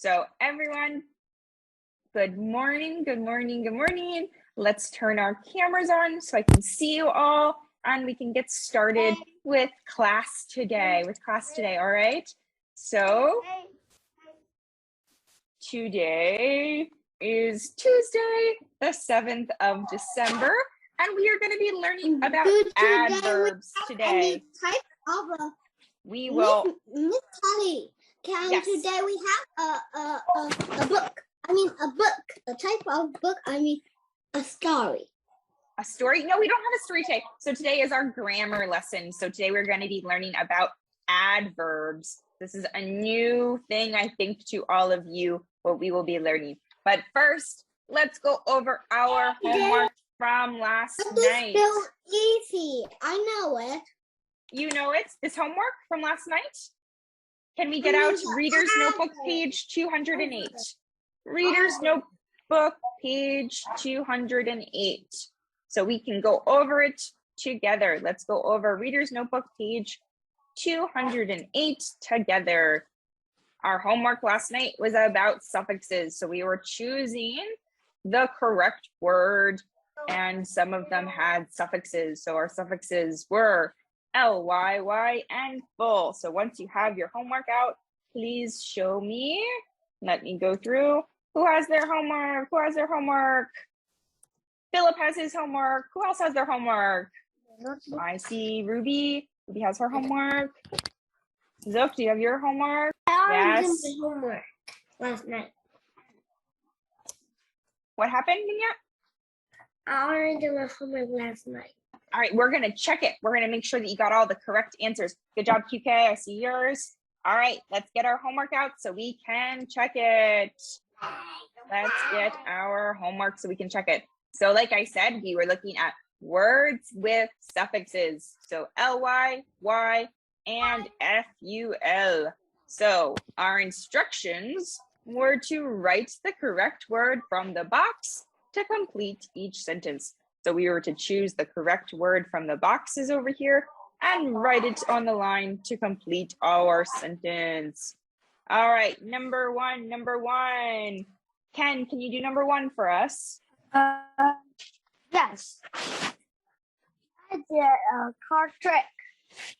So everyone, good morning, good morning, good morning. Let's turn our cameras on so I can see you all and we can get started with class today, all right? So today is Tuesday, the 7th of December, and we are going to be learning about adverbs today. We will. Miss Kelly, Yes. today we have a book. A type of book. A story. A story? No, we don't have a story today. So today is our grammar lesson. So today we're going to be learning about adverbs. This is a new thing, I think, to all of you, what we will be learning. But first, let's go over our homework from last night. It's so easy. I know it. You know it? This homework from last night? Can we get out Reader's Notebook, page 208? Reader's Notebook, page 208. So we can go over it together. Let's go over Reader's Notebook, page 208 together. Our homework last night was about suffixes. So we were choosing the correct word, and some of them had suffixes. So our suffixes were LYY and full. So once you have your homework out, please show me. Let me go through. Who has their homework? Who has their homework? Philip has his homework. Who else has their homework? I see Ruby. Ruby has her homework. Zook, do you have your homework? I already did my homework last night. What happened, Minya? I already did my homework last night. All right, we're gonna check it. We're gonna make sure that you got all the correct answers. Good job, QK, I see yours. All right, let's get our homework out so we can check it. Let's get our homework so we can check it. So like I said, we were looking at words with suffixes. So LY, Y, and FUL. So our instructions were to write the correct word from the box to complete each sentence. So we were to choose the correct word from the boxes over here and write it on the line to complete our sentence. All right, number one. Ken, can you do number one for us? Yes. I did a card trick.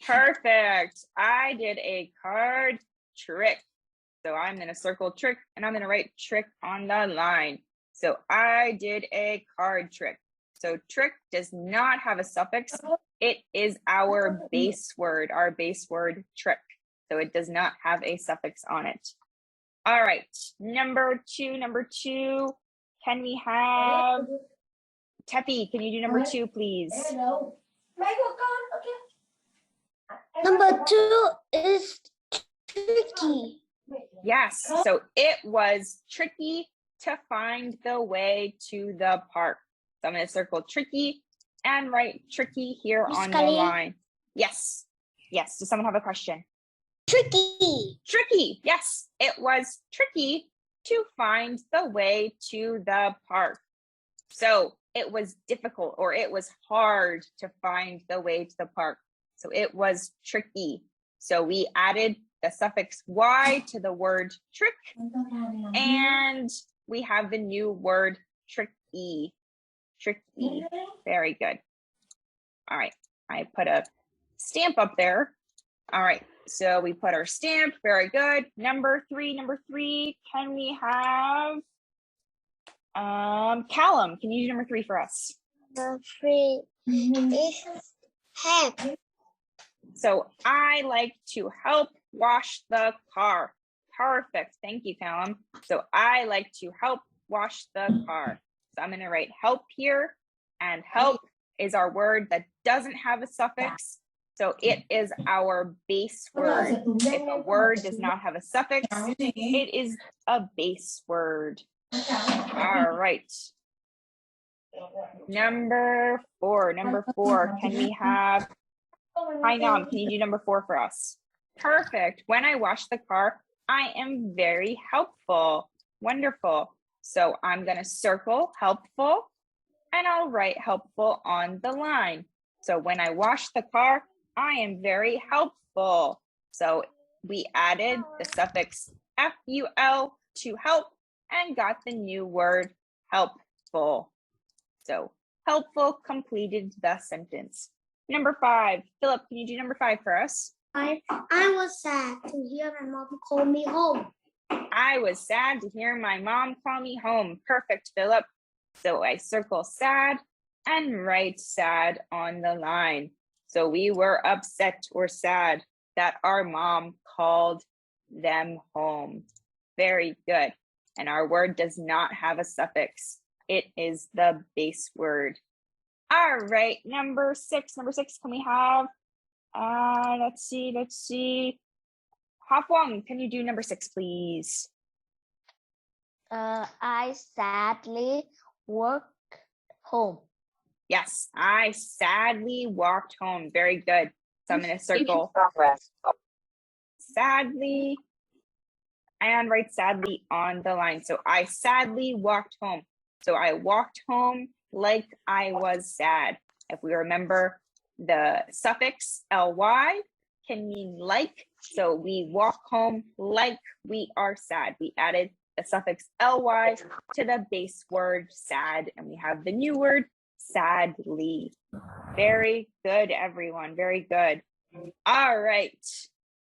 Perfect. I did a card trick. So I'm going to circle trick and I'm going to write trick on the line. So I did a card trick. So trick does not have a suffix. It is our base word trick. So it does not have a suffix on it. All right, number two. Can we have Teppy? Can you do number two, please? Number two is tricky. Yes, so it was tricky to find the way to the park. So I'm going to circle tricky and write tricky here on the line. Yes. Does someone have a question? Tricky. Yes, it was tricky to find the way to the park. So it was difficult or it was hard to find the way to the park. So it was tricky. So we added the suffix Y to the word trick, and we have the new word tricky. Very good. All right, I put a stamp up there. All right, so we put our stamp. Very good. Number three. Can we have Callum? Can you do number 3 for us? Number 3 is help. So I like to help wash the car. Perfect. Thank you, Callum. So I like to help wash the car. So I'm going to write help here, and help is our word that doesn't have a suffix. So it is our base word. If a word does not have a suffix, it is a base word. All right. Number 4. Can we have Hi, Nam, can you do number 4 for us? Perfect. When I wash the car, I am very helpful. Wonderful. So I'm going to circle helpful, and I'll write helpful on the line. So when I wash the car, I am very helpful. So we added the suffix FUL to help and got the new word helpful. So helpful completed the sentence. Number 5. Philip, can you do number 5 for us? I was sad to hear my mom call me home. I was sad to hear my mom call me home. Perfect, Philip. So I circle sad and write sad on the line. So we were upset or sad that our mom called them home. Very good. And our word does not have a suffix. It is the base word. All right, number 6. Number 6, can we have, let's see. Hopwong, can you do number 6, please? I sadly walked home. Yes, I sadly walked home. Very good. So I'm going to circle sadly and write sadly on the line. So I sadly walked home. So I walked home like I was sad. If we remember, the suffix ly can mean like. So we walk home like we are sad. We added the suffix ly to the base word sad, and we have the new word sadly. Very good, everyone. Very good. All right.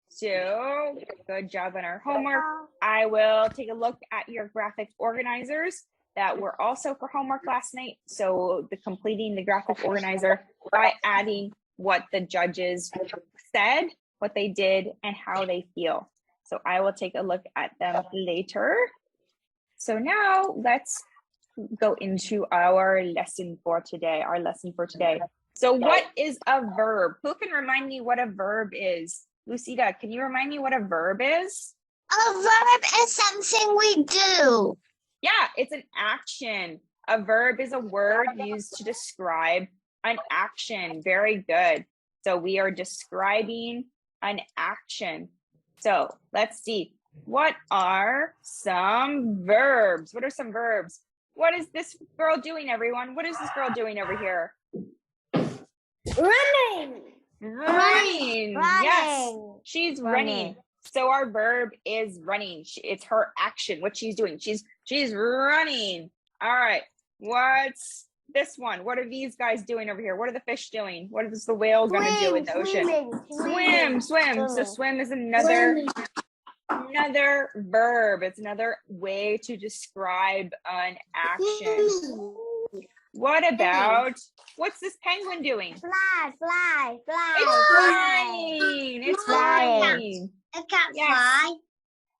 So good job on our homework. I will take a look at your graphic organizers that were also for homework last night. So the completing the graphic organizer by adding what the judges said, what they did, and how they feel. So I will take a look at them later. So now let's go into our lesson for today. So what is a verb? Who can remind me what a verb is? Lucida, can you remind me what a verb is? A verb is something we do. Yeah, it's an action. A verb is a word used to describe an action. Very good. So we are describing an action. So let's see. What are some verbs? What are some verbs? What is this girl doing, everyone? What is this girl doing over here? Running. Yes, she's running. So our verb is running. It's her action, what she's doing. She's running. All right. What's this one? What are these guys doing over here? What are the fish doing? What is the whale going to do in the ocean? Swim. So swim is another verb. It's another way to describe an action. What about, what's this penguin doing? Fly. It's flying. It can't Yes. fly.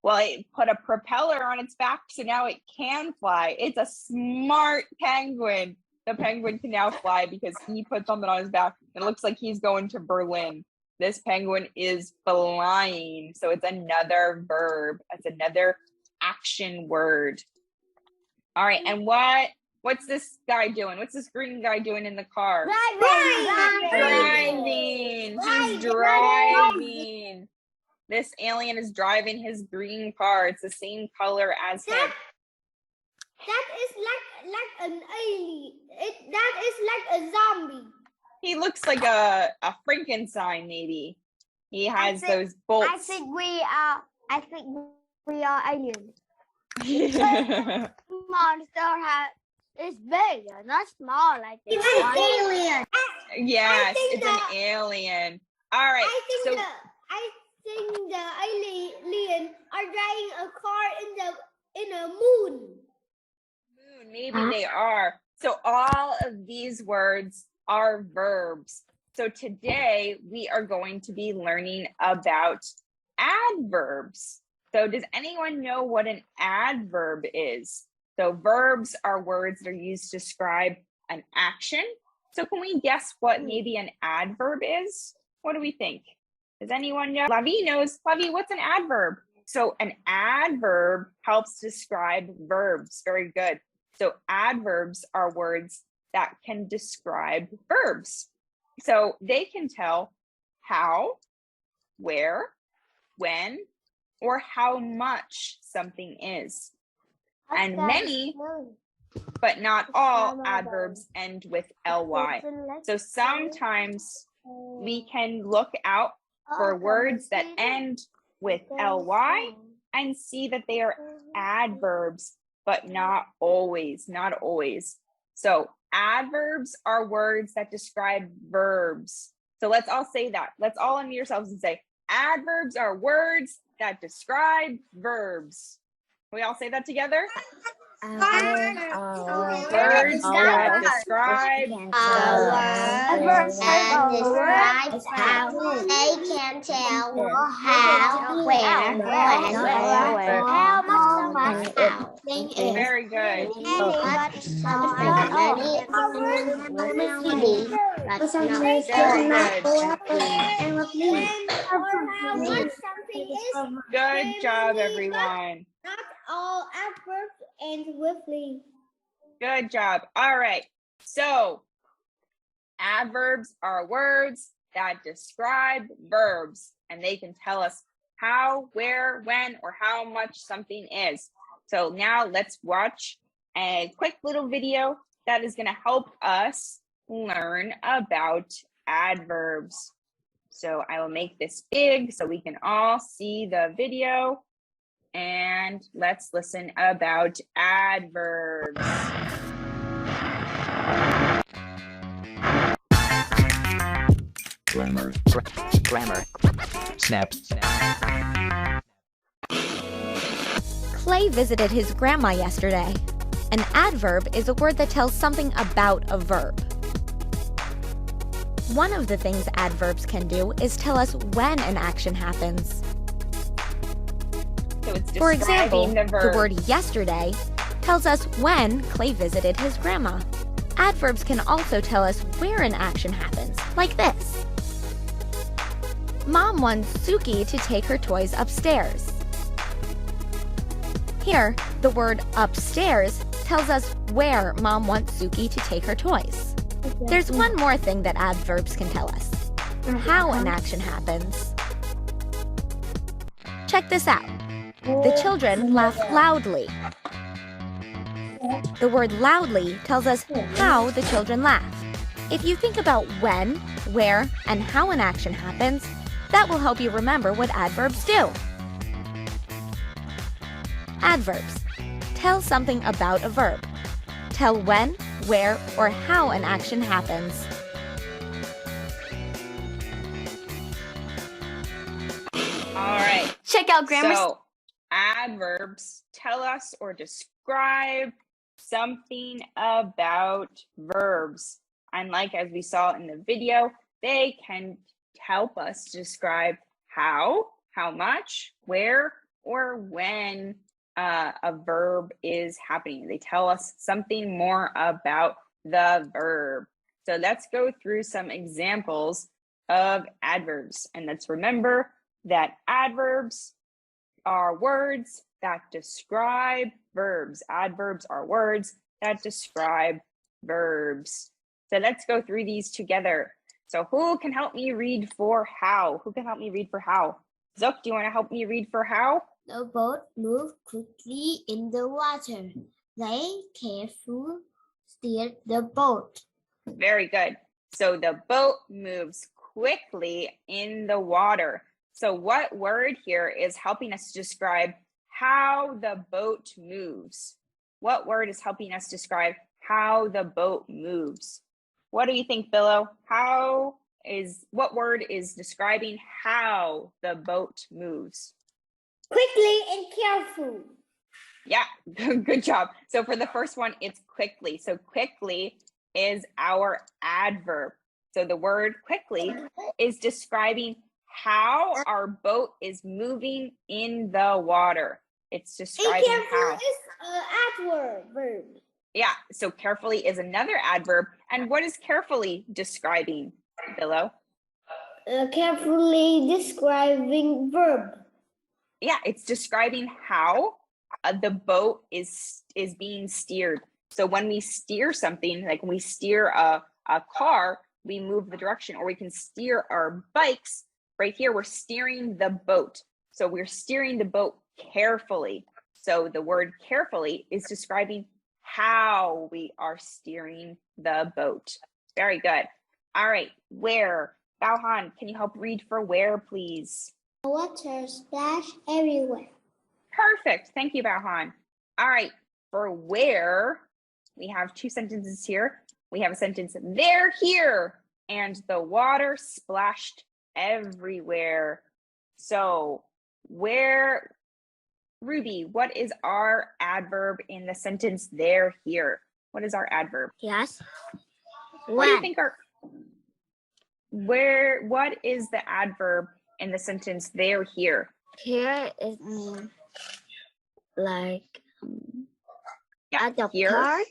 Well, it put a propeller on its back, so now it can fly. It's a smart penguin. The penguin can now fly because he put something on his back. It looks like he's going to Berlin. This penguin is flying. So it's another verb. It's another action word. All right, and what's this guy doing? What's this green guy doing in the car? Driving. He's driving. This alien is driving his green car. It's the same color as him. That is like an alien. That is like a zombie. He looks like a Frankenstein, maybe. He has those bolts. I think we are aliens. Monster is big, not small like this. It's an alien. Yes, it's an alien. All right. I think the alien are driving a car in a moon. Maybe they are. So all of these words are verbs. So today we are going to be learning about adverbs. So does anyone know what an adverb is? So verbs are words that are used to describe an action. So can we guess what maybe an adverb is? What do we think? Does anyone know? Lavi knows. Lavi, what's an adverb? So an adverb helps describe verbs. Very good. So adverbs are words that can describe verbs. So they can tell how, where, when, or how much something is. And many, but not all adverbs end with ly. So sometimes we can look out for words that end with ly and see that they are adverbs, but not always, not always. So adverbs are words that describe verbs. So let's all say that. Let's all unmute yourselves and say, adverbs are words that describe verbs. Can we all say that together? Words that describe Words that describe how they can tell how, where, when, how much something is. Very good. Good job, everyone. Not all adverbs end with "ly." Good job. All right. So adverbs are words that describe verbs, and they can tell us how, where, when, or how much something is. So now let's watch a quick little video that is going to help us learn about adverbs. So I will make this big so we can all see the video. And let's listen about adverbs. Grammar. Snap. Clay visited his grandma yesterday. An adverb is a word that tells something about a verb. One of the things adverbs can do is tell us when an action happens. So it's For example, describing the verb. the word yesterday tells us when Clay visited his grandma. Adverbs can also tell us where an action happens, like this. Mom wants Suki to take her toys upstairs. Here, the word upstairs tells us where Mom wants Suki to take her toys. There's one more thing that adverbs can tell us: how an action happens. Check this out. The children laugh loudly. The word loudly tells us how the children laugh. If you think about when, where, and how an action happens, that will help you remember what adverbs do. Adverbs. Tell something about a verb. Tell when, where, or how an action happens. All right. Check out grammar. So adverbs tell us or describe something about verbs. And like as we saw in the video, they can help us describe how much, where, or when a verb is happening. They tell us something more about the verb. So let's go through some examples of adverbs. And let's remember that adverbs are words that describe verbs. Adverbs are words that describe verbs. So let's go through these together. So who can help me read for how? Who can help me read for how? Zook, do you want to help me read for how? The boat moved quickly in the water. They carefully steered the boat. Very good. So the boat moves quickly in the water. So what word here is helping us to describe how the boat moves? What word is helping us describe how the boat moves? What do you think, Billo? What word is describing how the boat moves? Quickly and careful. Yeah, good job. So for the first one, it's quickly. So quickly is our adverb. So the word quickly is describing how our boat is moving in the water. It's describing how. Is adverb. Yeah, so carefully is another adverb. And what is carefully describing, Billo? Carefully describing verb. Yeah, it's describing how the boat is being steered. So when we steer something, like when we steer a car, we move the direction, or we can steer our bikes. Right here, we're steering the boat. So we're steering the boat carefully. So the word carefully is describing how we are steering the boat. Very good. All right, where? Balhan, can you help read for where, please? Water splash everywhere. Perfect. Thank you, Bahan. All right. For where, we have two sentences here. We have a sentence, they're here, and the water splashed everywhere. So where, Ruby, what is our adverb in the sentence, they're here? What is our adverb? Yes. What do you think what is the adverb in the sentence, they're here? Here is like at the here. park.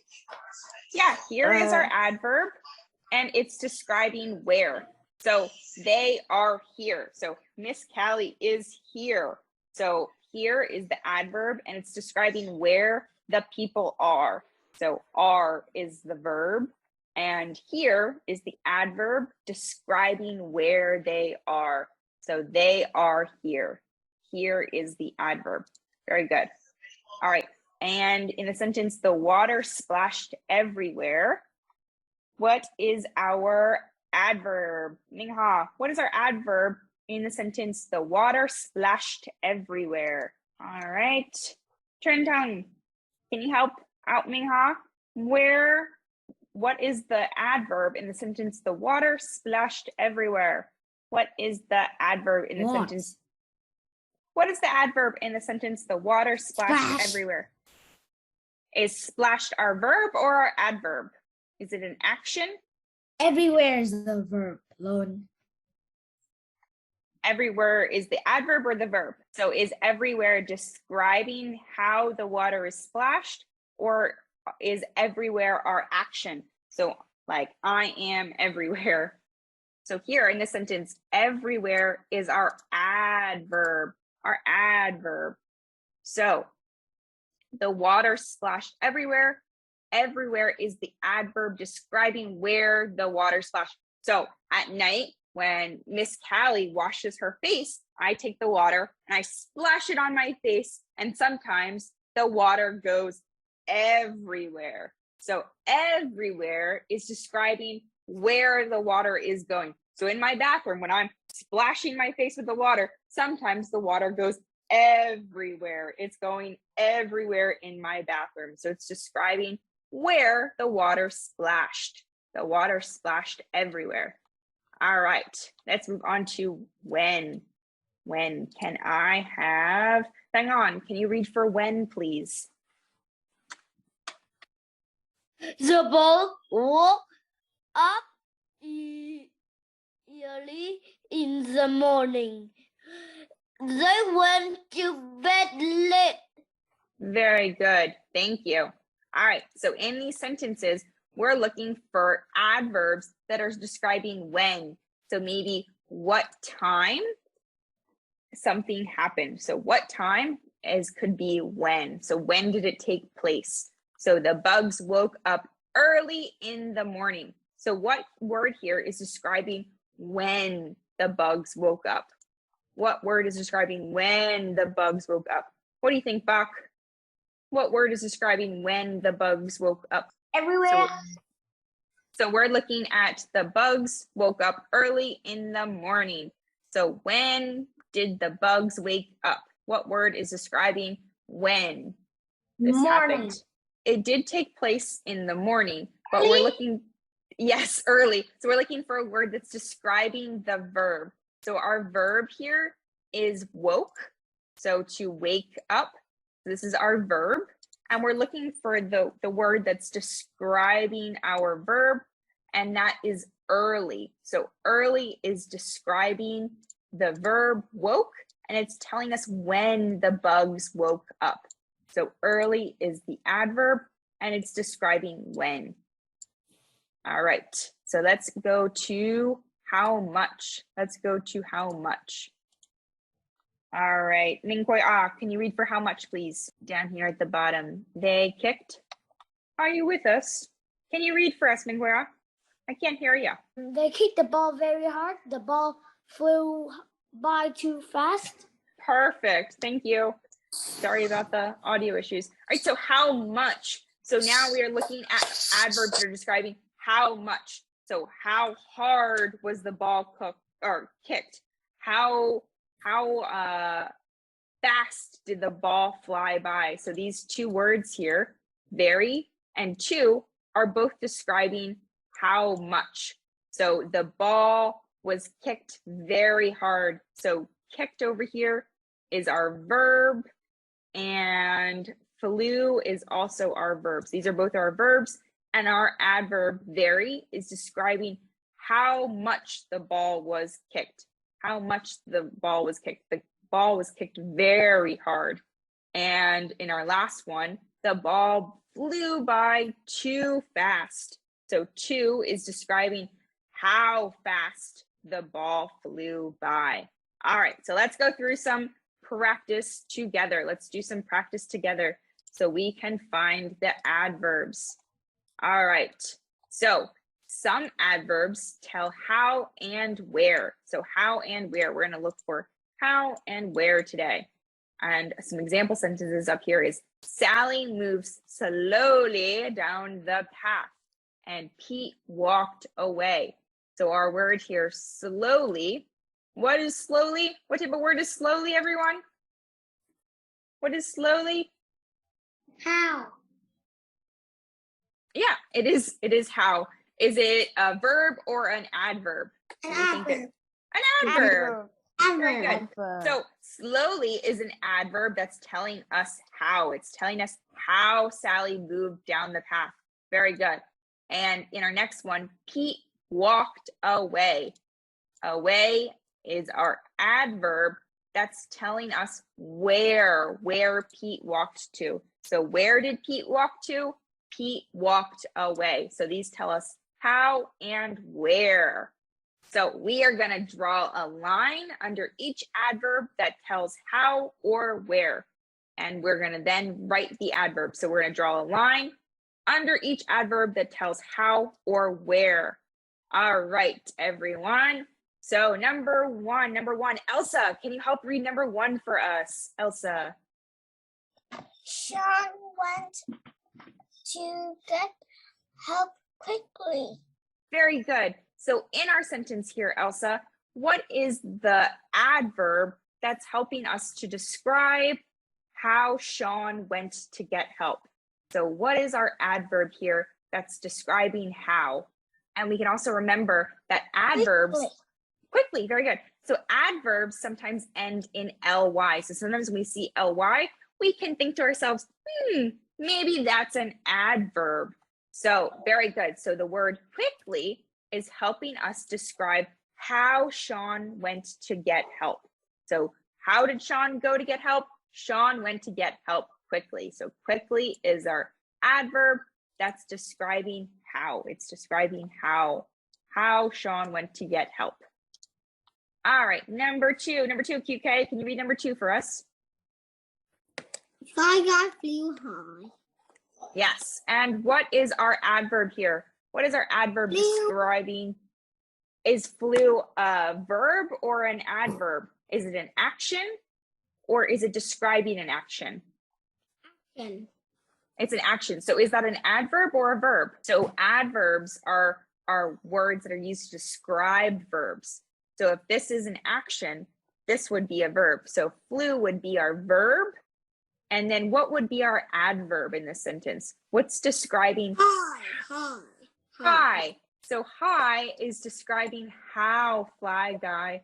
Yeah, here is our adverb, and it's describing where. So they are here. So Miss Callie is here. So here is the adverb, and it's describing where the people are. So are is the verb, and here is the adverb describing where they are. So they are here. Here is the adverb. Very good. All right. And in the sentence, the water splashed everywhere. What is our adverb? Mingha, what is our adverb in the sentence, the water splashed everywhere? All right. Trentang, can you help out Mingha? What is the adverb in the sentence, the water splashed everywhere? What is the adverb in the sentence? What is the adverb in the sentence, the water splashed everywhere? Is splashed our verb or our adverb? Is it an action? Everywhere is the verb, Lone. Everywhere is the adverb or the verb? So is everywhere describing how the water is splashed, or is everywhere our action? So like, I am everywhere. So here in this sentence, everywhere is our adverb. So the water splashed everywhere. Everywhere is the adverb describing where the water splashed. So at night, when Miss Callie washes her face, I take the water and I splash it on my face. And sometimes the water goes everywhere. So everywhere is describing where the water is going. So in my bathroom, when I'm splashing my face with the water, sometimes the water goes everywhere. It's going everywhere in my bathroom. So it's describing where the water splashed. The water splashed everywhere. All right, let's move on to when. When can I have, hang on, can you read for when, please? The ball woke up early in the morning. They went to bed late. Very good. Thank you. All right. So in these sentences, we're looking for adverbs that are describing when. So maybe what time something happened. So what time could be when. So when did it take place? So the bugs woke up early in the morning. So what word here is describing when the bugs woke up? What word is describing when the bugs woke up? What do you think, Bach? What word is describing when the bugs woke up? Everywhere. So we're looking at the bugs woke up early in the morning. So when did the bugs wake up? What word is describing when this happened? It did take place in the morning, but we're looking, yes, early. So we're looking for a word that's describing the verb. So our verb here is woke. So to wake up. This is our verb. And we're looking for the word that's describing our verb, and that is early. So early is describing the verb woke, and it's telling us when the bugs woke up. So early is the adverb, and it's describing when. All right, so let's go to how much. Let's go to how much. All right, Mingkoi can you read for how much, please? Down here at the bottom. They kicked. Are you with us? Can you read for us, Mingkoi I can't hear you. They kicked the ball very hard. The ball flew by too fast. Perfect. Thank you. Sorry about the audio issues. All right, so how much? So now we are looking at adverbs that are describing how much. So how hard was the ball kicked? How fast did the ball fly by? So these two words here, very and to, are both describing how much. So the ball was kicked very hard. So kicked over here is our verb, and flew is also our verbs. These are both our verbs, and our adverb very is describing how much the ball was kicked. How much the ball was kicked. The ball was kicked very hard. And in our last one, the ball flew by too fast. So too is describing how fast the ball flew by. All right, so let's go through some practice together. Let's do some practice together so we can find the adverbs. All right, so some adverbs tell how and where. So how and where, we're gonna look for how and where today. And some example sentences up here is Sally moves slowly down the path and Pete walked away. So our word here, slowly. What is slowly? What type of word is slowly, everyone? What is slowly? How? Yeah, it is how. Is it a verb or an adverb? An adverb. An adverb. Very good. So slowly is an adverb that's telling us how. It's telling us how Sally moved down the path. Very good. And in our next one, Pete walked away. Away is our adverb that's telling us where Pete walked to. So where did Pete walk to? Pete walked away. So these tell us how and where. So we are going to draw a line under each adverb that tells how or where. And we're going to then write the adverb. So we're going to draw a line under each adverb that tells how or where. All right, everyone. So number one, Elsa, can you help read number one for us? Elsa. Sean went to get help quickly. Very good. So in our sentence here, Elsa, what is the adverb that's helping us to describe how Sean went to get help? So what is our adverb here that's describing how? And we can also remember that adverbs, quickly, very good. So adverbs sometimes end in ly. So sometimes when we see ly, we can think to ourselves, maybe that's an adverb. So very good. So the word quickly is helping us describe how Sean went to get help. So how did Sean go to get help? Sean went to get help quickly. So quickly is our adverb that's describing how. It's describing how Sean went to get help. All right, number two, QK, can you read number two for us? Fly guy flew high. Yes, and what is our adverb here? What is our adverb describing? Is flew a verb or an adverb? Is it an action or is it describing an action? Action. It's an action. So is that an adverb or a verb? So adverbs are words that are used to describe verbs. So if this is an action, this would be a verb. So flew would be our verb. And then what would be our adverb in this sentence? What's describing? High. So high is describing how Fly Guy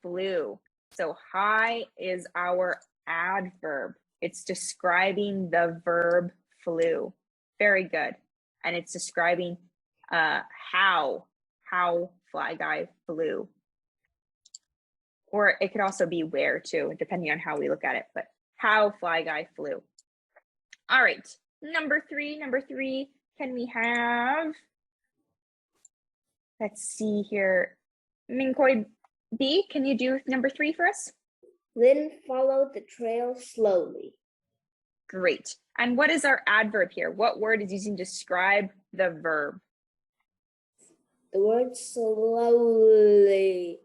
flew. So high is our adverb. It's describing the verb flew. Very good. And it's describing how Fly Guy flew. Or it could also be where too, depending on how we look at it, but how Fly Guy flew. All right, number three, can we have, let's see here, Minkoi B, can you do number three for us? Lynn followed the trail slowly. Great. And what is our adverb here? What word is using to describe the verb? The word slowly.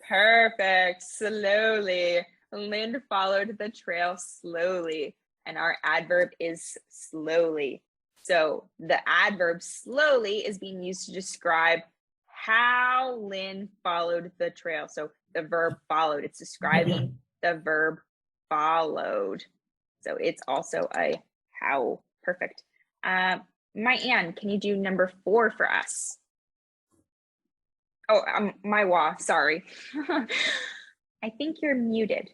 Perfect. Slowly. Lynn followed the trail slowly. And our adverb is slowly. So the adverb slowly is being used to describe how Lynn followed the trail. So the verb followed, it's describing the verb followed. So it's also a how. Perfect. My Ann, can you do number 4 for us? Oh, my Wa, sorry. I think you're muted.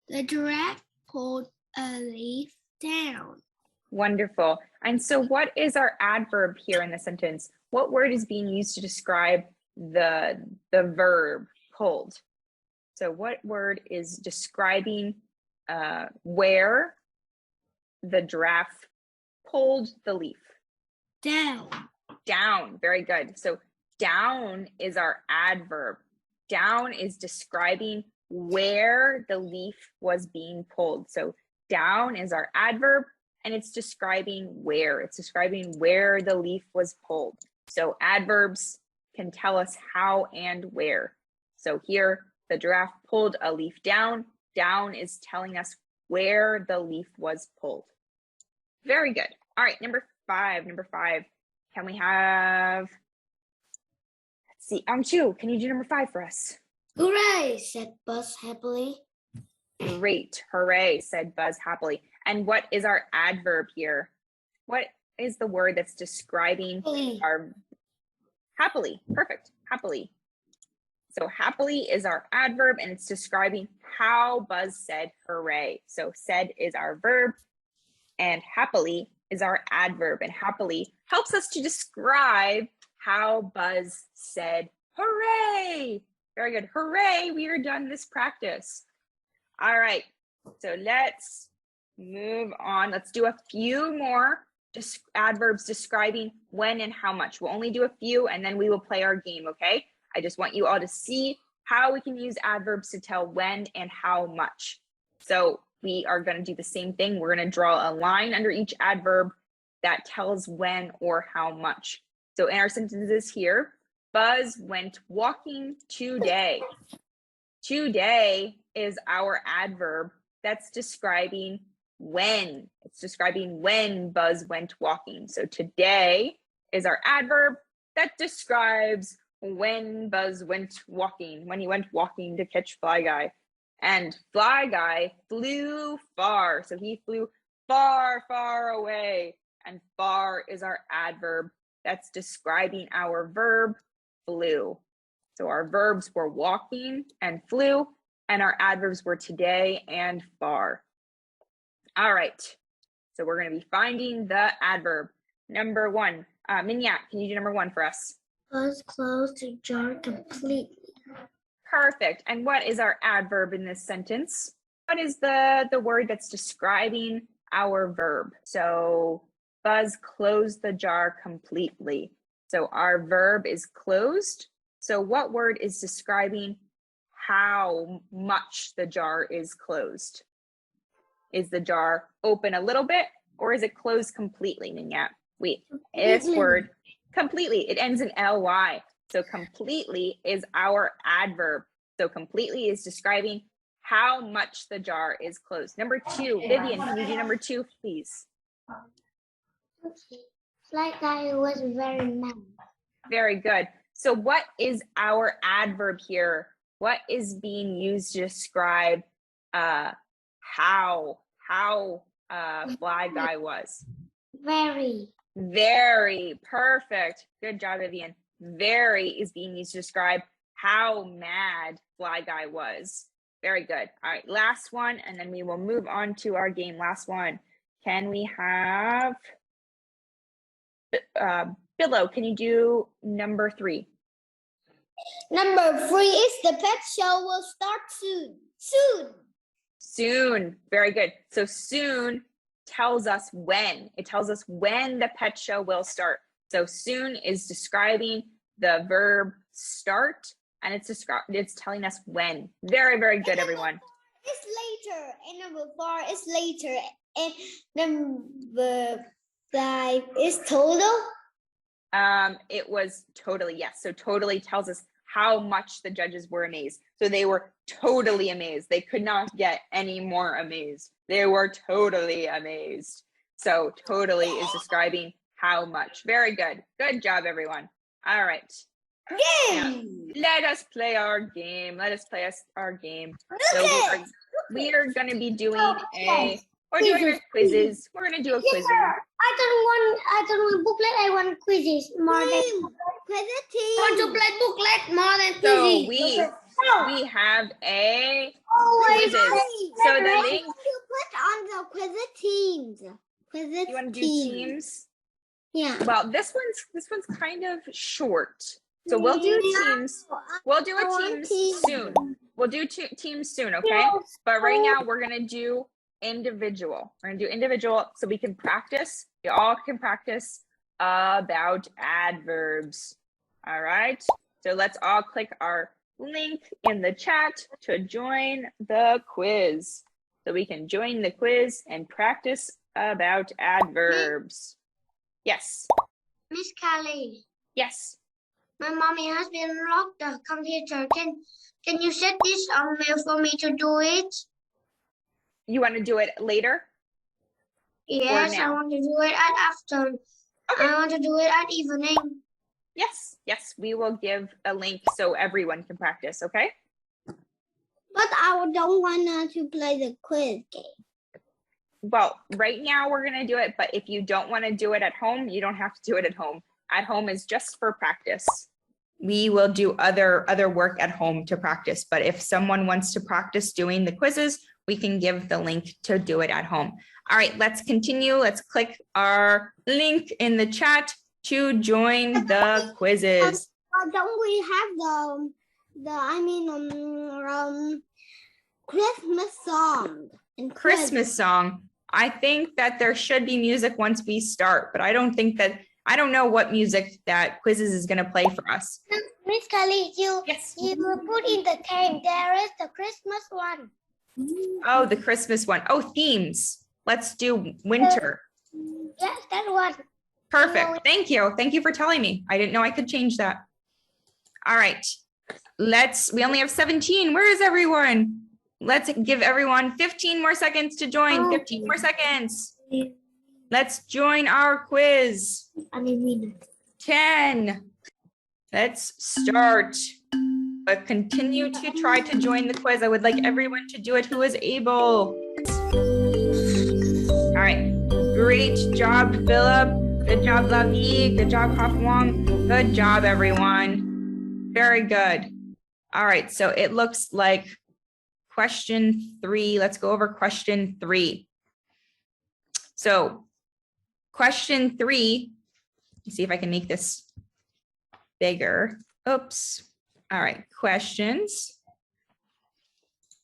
The giraffe pulled a leaf down. Wonderful. And so what is our adverb here in the sentence? What word is being used to describe the verb pulled? So what word is describing where the giraffe pulled the leaf? Down. Down. Very good. So down is our adverb. Down is describing where the leaf was being pulled. So down is our adverb, and it's describing where. It's describing where the leaf was pulled. So adverbs can tell us how and where. So here, the giraffe pulled a leaf down. Down is telling us where the leaf was pulled. Very good. All right, number 5. Can we have, let's see, Chu, can you do number 5 for us? Hooray, said Buzz happily. Great, hooray, said Buzz happily. And what is our adverb here? What is the word that's describing our happily? Perfect, happily. So happily is our adverb, and it's describing how Buzz said hooray. So said is our verb, and happily is our adverb, and happily helps us to describe how Buzz said hooray. Very good. Hooray, we are done this practice. All right, so let's move on. Let's do a few more adverbs describing when and how much. We'll only do a few, and then we will play our game, okay? I just want you all to see how we can use adverbs to tell when and how much. So we are going to do the same thing. We're going to draw a line under each adverb that tells when or how much. So in our sentences here, Buzz went walking today. Today is our adverb that's describing when. It's describing when Buzz went walking. So today is our adverb that describes when Buzz went walking, when he went walking to catch Fly Guy. And Fly Guy flew far. So he flew far, far away. And far is our adverb that's describing our verb, flew. So our verbs were walking and flew, and our adverbs were today and far. All right. So we're going to be finding the adverb. Number 1. Minyat, can you do number 1 for us? Buzz closed the jar completely. Perfect. And what is our adverb in this sentence? What is the word that's describing our verb? So Buzz closed the jar completely. So our verb is closed. So what word is describing how much the jar is closed? Is the jar open a little bit, or is it closed completely, Minyat? This word, completely, it ends in ly. So completely is our adverb. So completely is describing how much the jar is closed. Number 2, Vivian, can you do number 2, please? Fly Guy was very mad. Very good. So what is our adverb here? What is being used to describe how Fly Guy was? Very. Very. Perfect. Good job, Vivian. Very is being used to describe how mad Fly Guy was. Very good. All right, last one, and then we will move on to our game. Last one. Can we have Billo, can you do number 3? Number 3 is the pet show will start soon. Soon. Very good. So soon tells us when. It tells us when the pet show will start. So soon is describing the verb start, and it's telling us when. Very, very good, everyone. It's later, and number 4 is later, and number 5 is total. It was totally, yes. So totally tells us how much the judges were amazed. So they were totally amazed. They could not get any more amazed. They were totally amazed. So totally is describing how much. Very good. Good job, everyone. All right. Game. Now, let us play our game. Let us play our game. Okay. we are going to be doing we're doing our quizzes. We're going to do a quiz. I don't want booklet. I want quizzes more than quizzes. I want to play booklet more than quizzes. So we have a Always. quizzes. So the link. You put on the quizzes teams. Quizzes You want to do teams? Yeah. Well, this one's kind of short. So we'll do teams. We'll do a teams soon. We'll do teams soon, okay? But right now we're gonna do individual. We're gonna do individual so we can practice. You all can practice about adverbs. All right. So let's all click our link in the chat to join the quiz. So we can join the quiz and practice about adverbs. Yes. Miss Kelly, Yes. my mommy has been locked the computer. Can you set this on mail for me to do it? You want to do it later? Yes, I now? want to do it at afternoon. Okay. I want to do it at evening. Yes. Yes. We will give a link so everyone can practice. Okay. But I don't want to play the quiz game. Well, right now we're going to do it, but if you don't want to do it at home, you don't have to do it at home. At home is just for practice. We will do other work at home to practice, but if someone wants to practice doing the quizzes, we can give the link to do it at home. All right, let's continue. Let's click our link in the chat to join the quizzes. Don't we have Christmas song? And Christmas song. I think that there should be music once we start, but I don't know what music that quizzes is going to play for us. Miss Kelly, Yes. you put in the game. There is the Christmas one. Oh, the Christmas one. Oh, themes. Let's do winter. Yes, that one. Perfect. Thank you. Thank you for telling me. I didn't know I could change that. All right. We only have 17. Where is everyone? Let's give everyone 15 more seconds to join. 15 more seconds. Let's join our quiz. 10. Let's start. But continue to try to join the quiz. I would like everyone to do it who is able. All right. Great job, Philip. Good job, Lavi. Good job, Hafwang. Good job, everyone. Very good. All right. So it looks like question 3. Let's go over question 3. So question 3, let's see if I can make this bigger. Oops. All right, questions.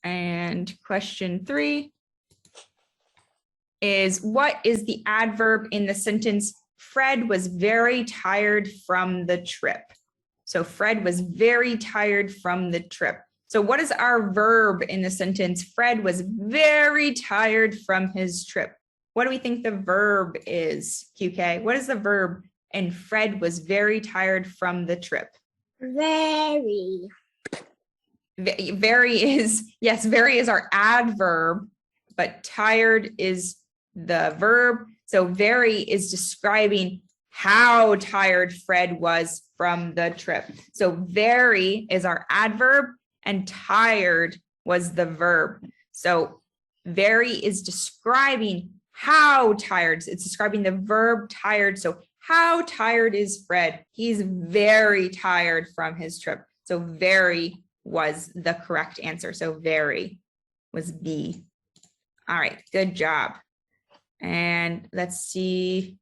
And question 3 is, what is the adverb in the sentence, Fred was very tired from the trip? So Fred was very tired from the trip. So what is our verb in the sentence, Fred was very tired from his trip? What do we think the verb is, QK? What is the verb? And Fred was very tired from the trip. Very. Very is our adverb, but tired is the verb. So very is describing how tired Fred was from the trip. So very is our adverb and tired was the verb. So very is describing how tired. It's describing the verb tired. So how tired is Fred? He's very tired from his trip. So very was the correct answer. So very was B. All right, good job. And let's see.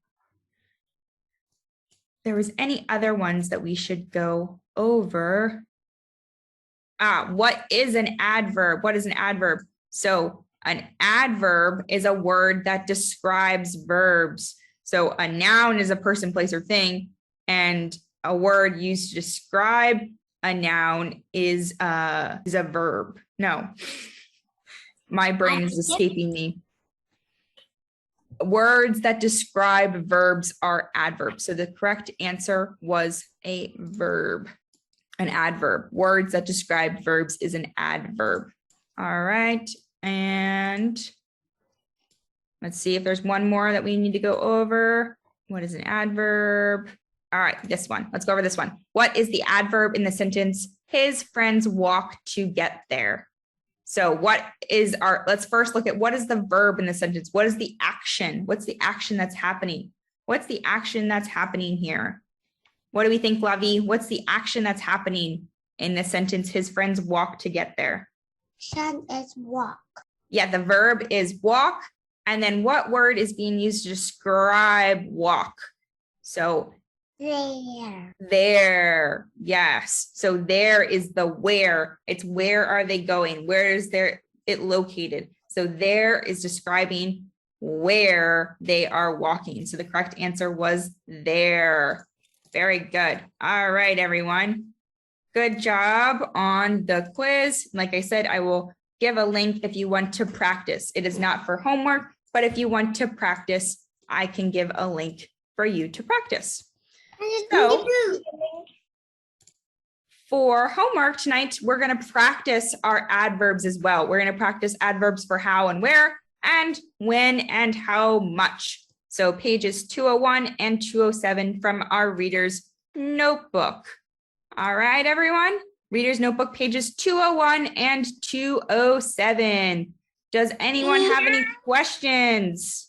There was any other ones that we should go over. What is an adverb? What is an adverb? So an adverb is a word that describes verbs. So a noun is a person, place, or thing, and a word used to describe a noun is a verb. No, my brain is escaping me. Words that describe verbs are adverbs. So the correct answer was a verb, an adverb. Words that describe verbs is an adverb. All right. And let's see if there's one more that we need to go over. What is an adverb? All right, this one. Let's go over this one. What is the adverb in the sentence, his friends walked to get there? So let's first look at what is the verb in the sentence? What is the action? What's the action that's happening? What's the action that's happening here? What do we think, Lavi? What's the action that's happening in the sentence? His friends walk to get there. Action is walk. Yeah, the verb is walk. And then what word is being used to describe walk? So there. Yes. So there is the where. It's where are they going? Where is it located? So there is describing where they are walking. So the correct answer was there. Very good. All right, everyone. Good job on the quiz. Like I said, I will give a link if you want to practice. It is not for homework, but if you want to practice, I can give a link for you to practice. So for homework tonight, we're going to practice our adverbs as well. We're going to practice adverbs for how and where, and when and how much. So pages 201 and 207 from our reader's notebook. All right, everyone. Reader's notebook pages 201 and 207. Does anyone have any questions?